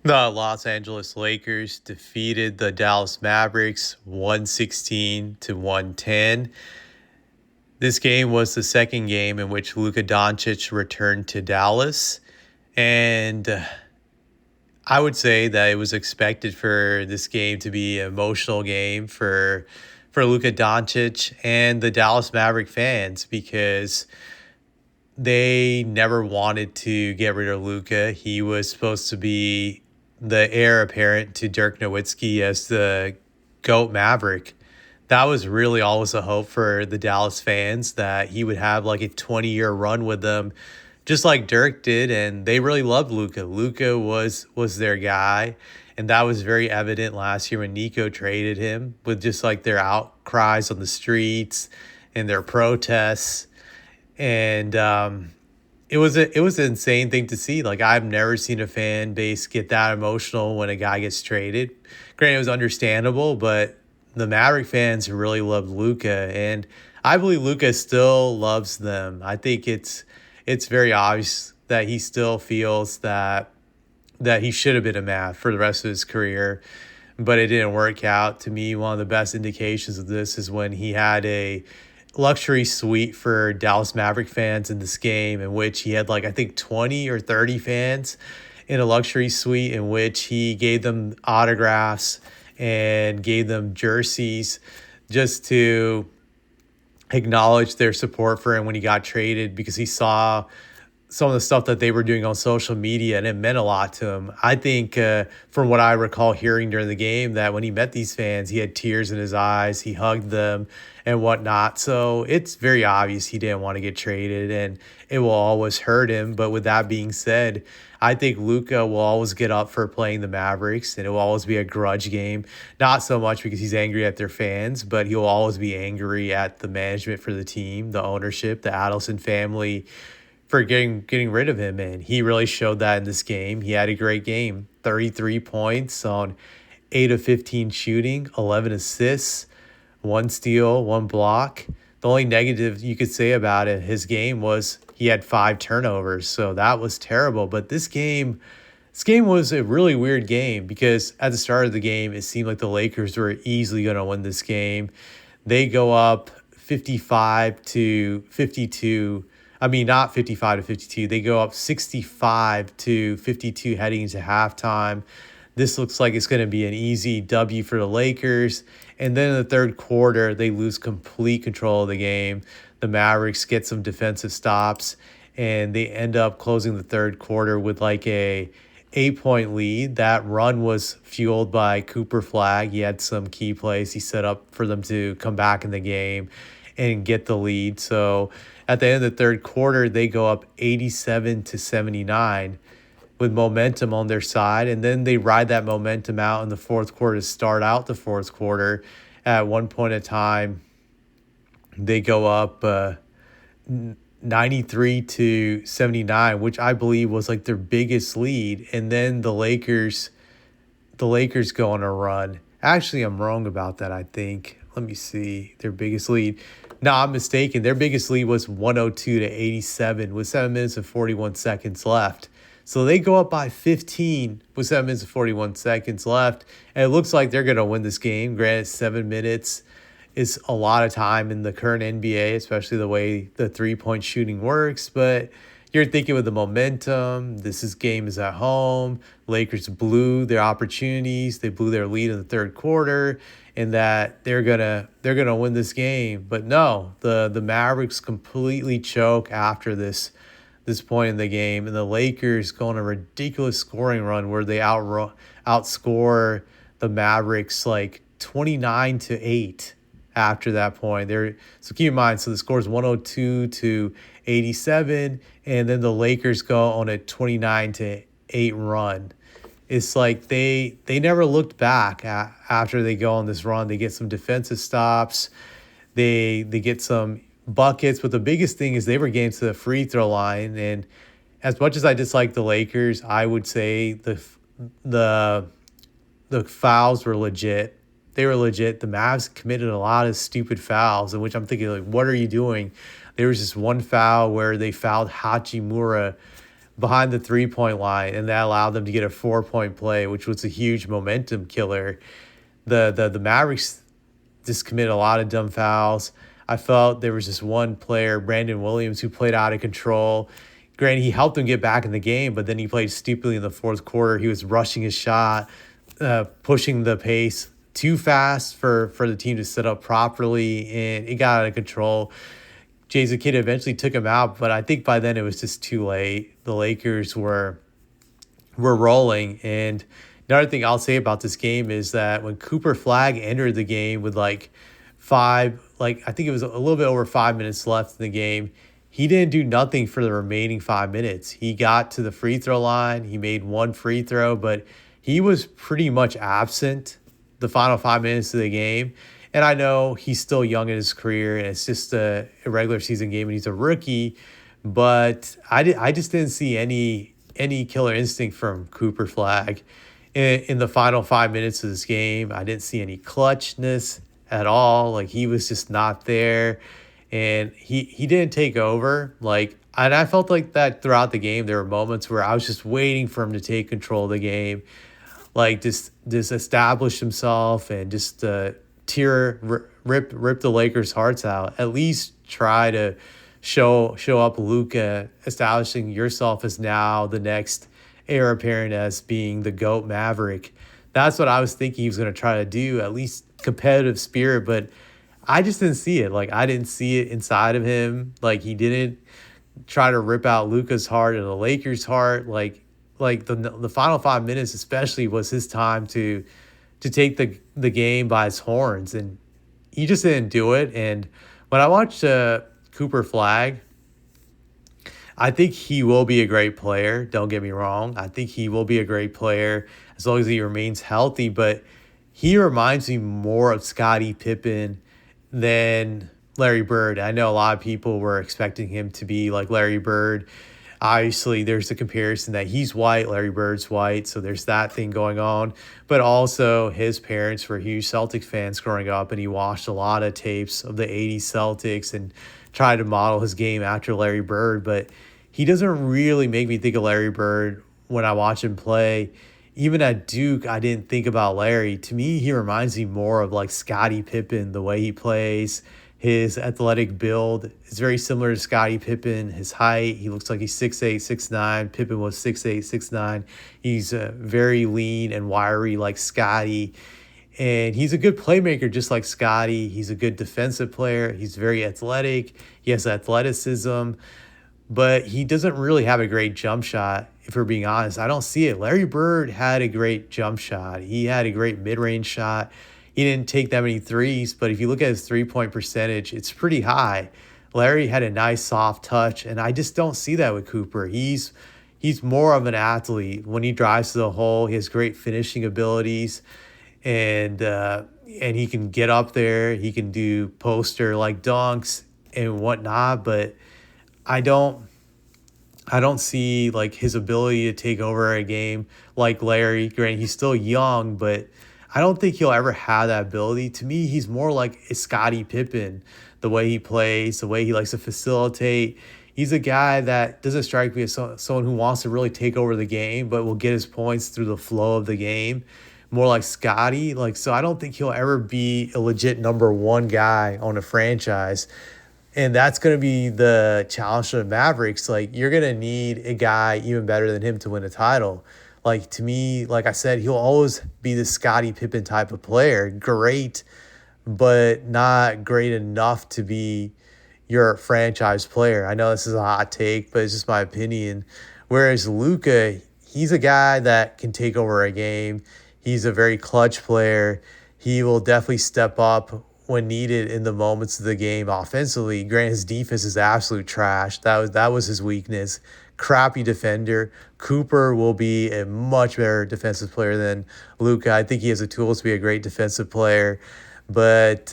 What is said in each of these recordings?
The Los Angeles Lakers defeated the Dallas Mavericks 116 to 110. This game was the second game in which Luka Doncic returned to Dallas. And I would say that it was expected for this game to be an emotional game for Luka Doncic and the Dallas Maverick fans because they never wanted to get rid of Luka. He was supposed to be the heir apparent to Dirk Nowitzki as the GOAT Maverick. That was really always a hope for the Dallas fans that he would have like a 20-year run with them, just like Dirk did, and they really loved Luka. Luka was their guy, and that was very evident last year when Nico traded him with just like their outcries on the streets and their protests and it was an insane thing to see. Like I've never seen a fan base get that emotional when a guy gets traded. Granted, it was understandable, but the Maverick fans really loved Luka, and I believe Luka still loves them. I think it's very obvious that he still feels that he should have been a Mav for the rest of his career, but it didn't work out. To me, one of the best indications of this is when he had a luxury suite for Dallas Maverick fans in this game, in which he had like I think 20 or 30 fans in a luxury suite in which he gave them autographs and gave them jerseys just to acknowledge their support for him when he got traded because he saw some of the stuff that they were doing on social media, and it meant a lot to him. I think, from what I recall hearing during the game, that when he met these fans, he had tears in his eyes, he hugged them and whatnot. So it's very obvious he didn't want to get traded, and it will always hurt him. But with that being said, I think Luka will always get up for playing the Mavericks, and it will always be a grudge game. Not so much because he's angry at their fans, but he will always be angry at the management for the team, the ownership, the Adelson family for getting rid of him, and he really showed that in this game. He had a great game, 33 points on 8 of 15 shooting, 11 assists, 1 steal, 1 block. The only negative you could say about it, his game, was he had 5 turnovers, so that was terrible. But this game was a really weird game because at the start of the game, it seemed like the Lakers were easily going to win this game. They go up 55 to 52. I mean, not 55 to 52. They go up 65 to 52 heading into halftime. This looks like it's going to be an easy W for the Lakers. And then in the third quarter, they lose complete control of the game. The Mavericks get some defensive stops, and they end up closing the third quarter with like a 8-point lead. That run was fueled by Cooper Flagg. He had some key plays he set up for them to come back in the game and get the lead. So at the end of the third quarter, they go up 87 to 79 with momentum on their side. And then they ride that momentum out in the fourth quarter to start out the fourth quarter. At one point in time, they go up 93 to 79, which I believe was like their biggest lead. And then the Lakers go on a run. Actually, I'm wrong about that, I think. Let me see. Their biggest lead. No, I'm mistaken. Their biggest lead was 102 to 87 with 7 minutes and 41 seconds left. So they go up by 15 with 7 minutes and 41 seconds left. And it looks like they're going to win this game. Granted, 7 minutes is a lot of time in the current NBA, especially the way the three-point shooting works. But you're thinking with the momentum, game is at home. Lakers blew their opportunities. They blew their lead in the third quarter, and that they're gonna win this game. But no, the Mavericks completely choke after this point in the game, and the Lakers go on a ridiculous scoring run where they outscore the Mavericks like 29-8 after that point. So keep in mind, so the score is 102 to 87, and then the Lakers go on a 29-8 run. It's like they never looked back after they go on this run. They get some defensive stops. They get some buckets, but the biggest thing is they were getting to the free throw line. And as much as I dislike the Lakers, I would say the fouls were legit. They were legit. The Mavs committed a lot of stupid fouls, in which I'm thinking, like, what are you doing? There was this one foul where they fouled Hachimura behind the 3-point line, and that allowed them to get a 4-point play, which was a huge momentum killer. The Mavericks just committed a lot of dumb fouls. I felt there was this one player, Brandon Williams, who played out of control. Granted, he helped them get back in the game, but then he played stupidly in the fourth quarter. He was rushing his shot, pushing the pace too fast for the team to set up properly, and it got out of control. Jason Kidd eventually took him out, but I think by then it was just too late. The Lakers were rolling, and another thing I'll say about this game is that when Cooper Flagg entered the game with I think it was a little bit over 5 minutes left in the game, he didn't do nothing for the remaining 5 minutes. He got to the free throw line. He made one free throw, but he was pretty much absent the final 5 minutes of the game. And I know he's still young in his career, and it's just a regular season game, and he's a rookie. But I just didn't see any killer instinct from Cooper Flagg in the final 5 minutes of this game. I didn't see any clutchness at all. Like, he was just not there, and he didn't take over. And I felt like that throughout the game. There were moments where I was just waiting for him to take control of the game, just establish himself and just rip the Lakers' hearts out. At least try to show up Luka, establishing yourself as now the next heir apparent as being the GOAT Maverick. That's what I was thinking he was going to try to do, at least competitive spirit, but I just didn't see it. I didn't see it inside of him. He didn't try to rip out Luka's heart and the Lakers' heart. The final 5 minutes especially was his time to take the game by its horns, and he just didn't do it. And when I watched Cooper Flagg, I think he will be a great player. Don't get me wrong. I think he will be a great player as long as he remains healthy. But he reminds me more of Scottie Pippen than Larry Bird. I know a lot of people were expecting him to be like Larry Bird. Obviously, there's a comparison that he's white, Larry Bird's white, so there's that thing going on. But also, his parents were huge Celtics fans growing up, and he watched a lot of tapes of the 80s Celtics and tried to model his game after Larry Bird. But he doesn't really make me think of Larry Bird when I watch him play. Even at Duke, I didn't think about Larry. To me, he reminds me more of Scottie Pippen, the way he plays. His athletic build is very similar to Scottie Pippen. His height, he looks like he's 6'8", 6'9". Pippen was 6'8", 6'9". He's very lean and wiry like Scottie. And he's a good playmaker just like Scottie. He's a good defensive player. He's very athletic. He has athleticism. But he doesn't really have a great jump shot, if we're being honest. I don't see it. Larry Bird had a great jump shot. He had a great mid-range shot. He didn't take that many threes, but if you look at his three-point percentage, it's pretty high. Larry had a nice soft touch, and I just don't see that with Cooper. He's more of an athlete. When he drives to the hole, he has great finishing abilities, and he can get up there. He can do poster-like dunks and whatnot, but I don't see his ability to take over a game like Larry. Granted, he's still young, but I don't think he'll ever have that ability. To me, he's more like a Scottie Pippen, the way he plays, the way he likes to facilitate. He's a guy that doesn't strike me as someone who wants to really take over the game, but will get his points through the flow of the game. More like Scottie. So I don't think he'll ever be a legit number one guy on a franchise. And that's going to be the challenge to the Mavericks. You're going to need a guy even better than him to win a title. To me, like I said, he'll always be the Scottie Pippen type of player. Great, but not great enough to be your franchise player. I know this is a hot take, but it's just my opinion. Whereas Luka, he's a guy that can take over a game. He's a very clutch player. He will definitely step up when needed in the moments of the game offensively. Granted, his defense is absolute trash. That was his weakness. Crappy defender. Cooper will be a much better defensive player than Luka. I think he has the tools to be a great defensive player, but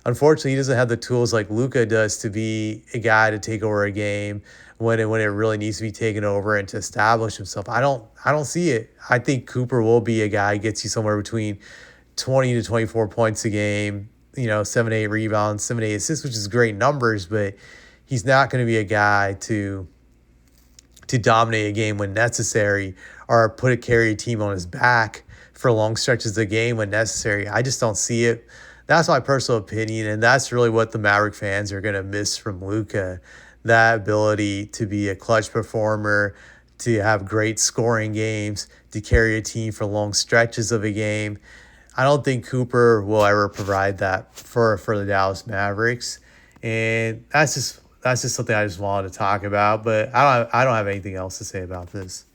unfortunately, he doesn't have the tools like Luka does to be a guy to take over a game when it really needs to be taken over and to establish himself. I don't see it. I think Cooper will be a guy who gets you somewhere between 20 to 24 points a game, 7 to 8 rebounds, 7 to 8 assists, which is great numbers, but he's not going to be a guy to to dominate a game when necessary or carry a team on his back for long stretches of the game when necessary. I just don't see it. That's my personal opinion, and that's really what the Maverick fans are going to miss from Luka. That ability to be a clutch performer, to have great scoring games, to carry a team for long stretches of a game. I don't think Cooper will ever provide that for the Dallas Mavericks, and that's just something I just wanted to talk about. But I don't have anything else to say about this.